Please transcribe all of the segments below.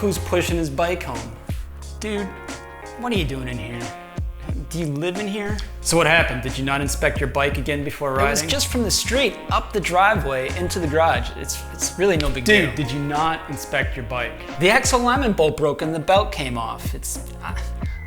who's pushing his bike home. Dude, what are you doing in here? Do you live in here? So what happened? Did you not inspect your bike again before riding? It was just from the street, up the driveway, into the garage. It's really no big deal. Dude, did you not inspect your bike? The axle alignment bolt broke and the belt came off.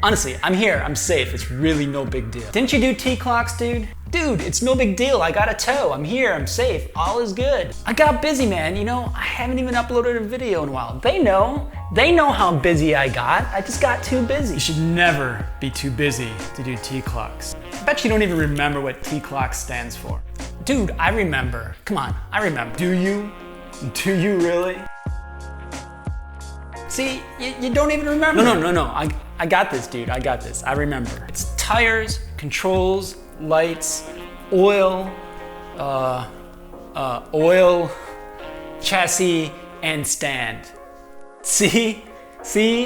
Honestly, I'm here, I'm safe. It's really no big deal. Didn't you do T-CLOCS, dude? Dude, it's no big deal. I got a tow. I'm here, I'm safe. All is good. I got busy, man. You know, I haven't even uploaded a video in a while. They know how busy I got. I just got too busy. You should never be too busy to do T-CLOCS. I bet you don't even remember what T-CLOCS stands for. Dude, I remember. Come on, I remember. Do you? Do you really? See, you don't even remember. No. I got this, dude. I got this. I remember. It's tires, controls, lights, oil, chassis, and stand. See,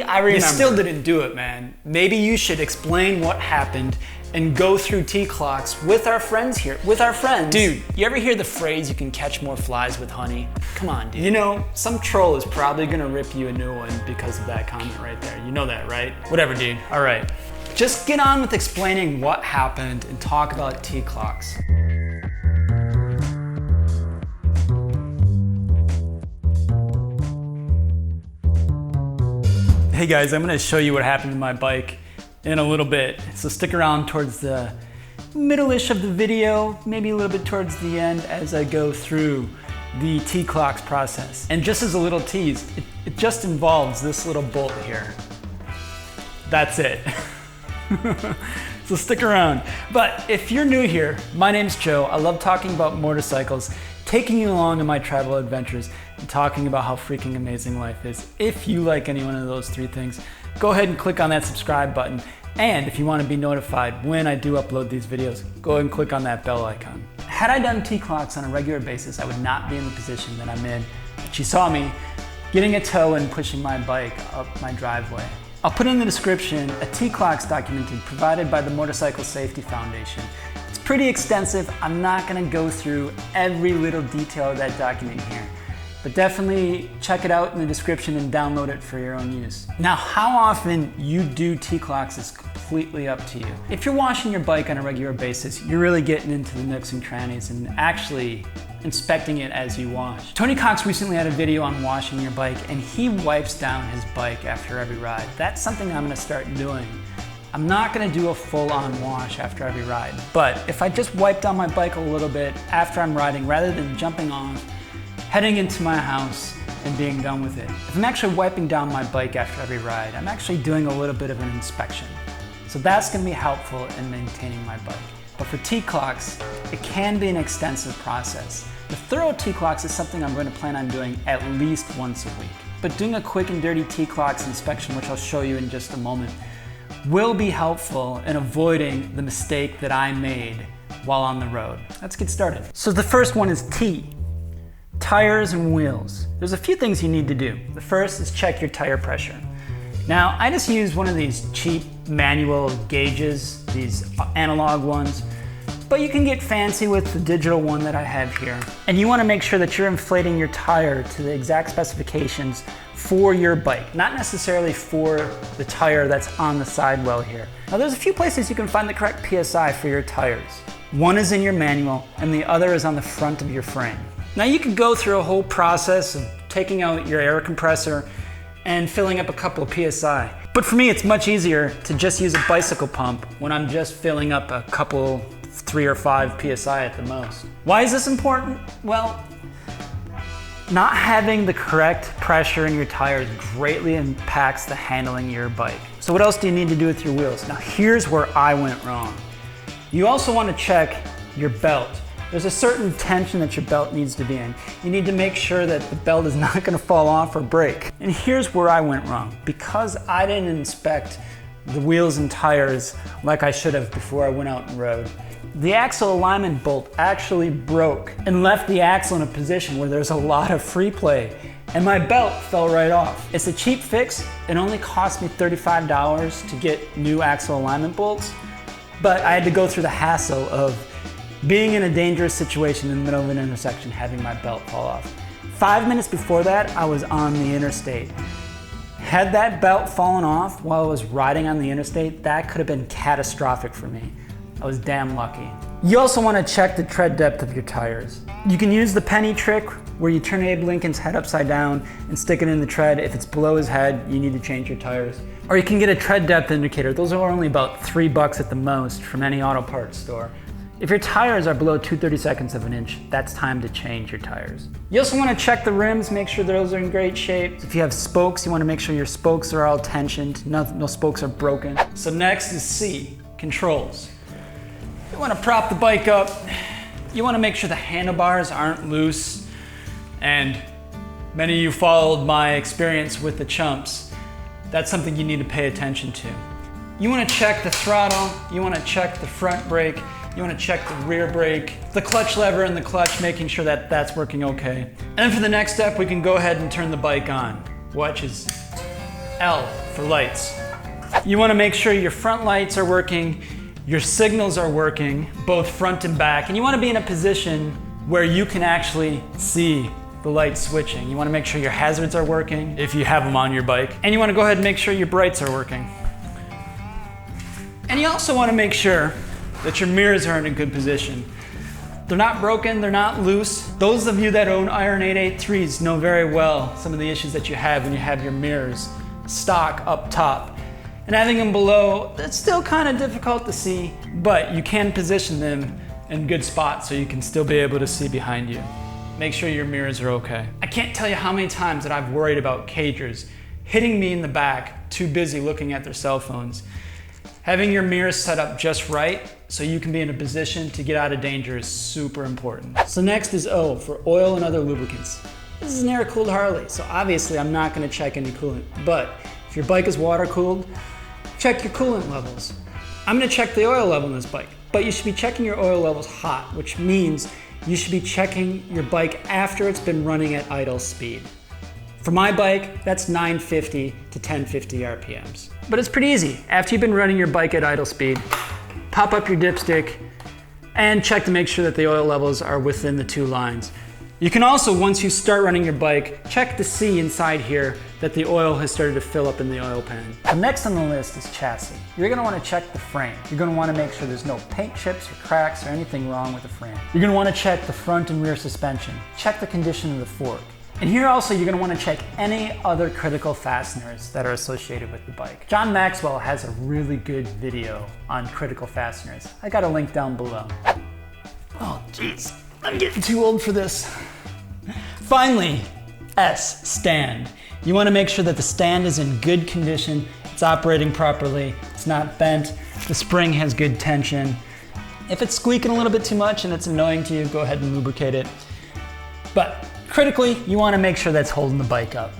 I remember. You still didn't do it, man. Maybe you should explain what happened and go through T-CLOCS with our friends here, Dude, you ever hear the phrase, you can catch more flies with honey? Come on, dude. You know, some troll is probably gonna rip you a new one because of that comment right there. You know that, right? Whatever, dude. All right. Just get on with explaining what happened and talk about T-CLOCS. Hey guys, I'm gonna show you what happened to my bike in a little bit. So stick around towards the middle-ish of the video, maybe a little bit towards the end as I go through the T-CLOCS process. And just as a little tease, it just involves this little bolt here. That's it. So stick around. But if you're new here, my name's Joe. I love talking about motorcycles, taking you along in my travel adventures, and talking about how freaking amazing life is. If you like any one of those three things, go ahead and click on that subscribe button. And if you want to be notified when I do upload these videos, go ahead and click on that bell icon. Had I done T-CLOCS on a regular basis, I would not be in the position that I'm in. But you saw me getting a tow and pushing my bike up my driveway. I'll put in the description a T-CLOCS documented provided by the Motorcycle Safety Foundation. It's pretty extensive. I'm not going to go through every little detail of that document here, but definitely check it out in the description and download it for your own use. Now, how often you do T-CLOCS is completely up to you. If you're washing your bike on a regular basis, you're really getting into the nooks and crannies and actually inspecting it as you wash. Tony Cox recently had a video on washing your bike, and he wipes down his bike after every ride. That's something I'm gonna start doing. I'm not gonna do a full-on wash after every ride, but if I just wipe down my bike a little bit after I'm riding, rather than jumping off, heading into my house, and being done with it. If I'm actually wiping down my bike after every ride, I'm actually doing a little bit of an inspection. So that's gonna be helpful in maintaining my bike. But for T-CLOCS, it can be an extensive process. The thorough T-CLOCS is something I'm going to plan on doing at least once a week. But doing a quick and dirty T-CLOCS inspection, which I'll show you in just a moment, will be helpful in avoiding the mistake that I made while on the road. Let's get started. So the first one is T, tires and wheels. There's a few things you need to do. The first is check your tire pressure. Now, I just use one of these cheap manual gauges, these analog ones, but you can get fancy with the digital one that I have here. And you want to make sure that you're inflating your tire to the exact specifications for your bike, not necessarily for the tire that's on the sidewell here. Now, there's a few places you can find the correct PSI for your tires. One is in your manual, and the other is on the front of your frame. Now, you could go through a whole process of taking out your air compressor and filling up a couple of PSI. But for me, it's much easier to just use a bicycle pump when I'm just filling up a couple, 3 or 5 PSI at the most. Why is this important? Well, not having the correct pressure in your tires greatly impacts the handling of your bike. So what else do you need to do with your wheels? Now, here's where I went wrong. You also want to check your belt. There's a certain tension that your belt needs to be in. You need to make sure that the belt is not going to fall off or break. And here's where I went wrong. Because I didn't inspect the wheels and tires like I should have before I went out and rode, the axle alignment bolt actually broke and left the axle in a position where there's a lot of free play, and my belt fell right off. It's a cheap fix. It only cost me $35 to get new axle alignment bolts, but I had to go through the hassle of being in a dangerous situation in the middle of an intersection, having my belt fall off. 5 minutes before that, I was on the interstate, Had that belt fallen off while I was riding on the interstate, that could have been catastrophic for me. I was damn lucky. You also want to check the tread depth of your tires. You can use the penny trick where you turn Abe Lincoln's head upside down and stick it in the tread. If it's below his head, you need to change your tires. Or you can get a tread depth indicator. Those are only about $3 at the most from any auto parts store. If your tires are below 2/32 of an inch, that's time to change your tires. You also want to check the rims, make sure those are in great shape. If you have spokes, you want to make sure your spokes are all tensioned, no spokes are broken. So next is C, controls. You want to prop the bike up. You want to make sure the handlebars aren't loose. And many of you followed my experience with the chumps. That's something you need to pay attention to. You want to check the throttle. You want to check the front brake. You want to check the rear brake, the clutch lever and the clutch, making sure that that's working okay. And then for the next step, we can go ahead and turn the bike on, which is L for lights. You want to make sure your front lights are working, your signals are working, both front and back, and you want to be in a position where you can actually see the lights switching. You want to make sure your hazards are working if you have them on your bike, and you want to go ahead and make sure your brights are working. And you also want to make sure that your mirrors are in a good position. They're not broken, they're not loose. Those of you that own Iron 883s know very well some of the issues that you have when you have your mirrors stock up top. And having them below, it's still kind of difficult to see, but you can position them in good spots so you can still be able to see behind you. Make sure your mirrors are okay. I can't tell you how many times that I've worried about cagers hitting me in the back, too busy looking at their cell phones. Having your mirrors set up just right so you can be in a position to get out of danger is super important. So next is O for oil and other lubricants. This is an air-cooled Harley, so obviously I'm not going to check any coolant, but if your bike is water-cooled, check your coolant levels. I'm going to check the oil level in this bike, but you should be checking your oil levels hot, which means you should be checking your bike after it's been running at idle speed. For my bike, that's 950 to 1050 RPMs. But it's pretty easy. After you've been running your bike at idle speed, pop up your dipstick and check to make sure that the oil levels are within the two lines. You can also, once you start running your bike, check to see inside here that the oil has started to fill up in the oil pan. The next on the list is chassis. You're gonna wanna check the frame. You're gonna wanna make sure there's no paint chips or cracks or anything wrong with the frame. You're gonna wanna check the front and rear suspension. Check the condition of the fork. And here also, you're gonna wanna check any other critical fasteners that are associated with the bike. John Maxwell has a really good video on critical fasteners. I got a link down below. Oh, geez, I'm getting too old for this. Finally, S, stand. You wanna make sure that the stand is in good condition, it's operating properly, it's not bent, the spring has good tension. If it's squeaking a little bit too much and it's annoying to you, go ahead and lubricate it. But critically, you want to make sure that's holding the bike up.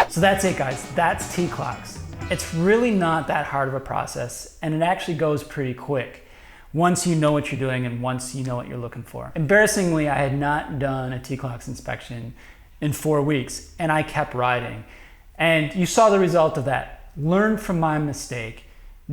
So that's it, guys. That's T-CLOCS. It's really not that hard of a process, and it actually goes pretty quick once you know what you're doing and once you know what you're looking for. Embarrassingly, I had not done a T-CLOCS inspection in 4 weeks, and I kept riding. And you saw the result of that. Learn from my mistake.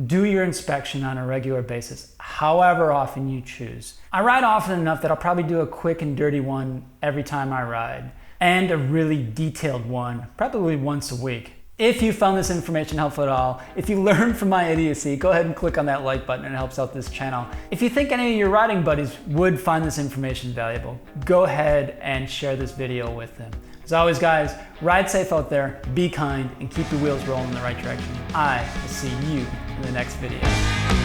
Do your inspection on a regular basis, however often you choose. I ride often enough that I'll probably do a quick and dirty one every time I ride, and a really detailed one, probably once a week. If you found this information helpful at all, if you learned from my idiocy, go ahead and click on that like button, it helps out this channel. If you think any of your riding buddies would find this information valuable, go ahead and share this video with them. As always, guys, ride safe out there, be kind, and keep the wheels rolling in the right direction. I will see you in the next video.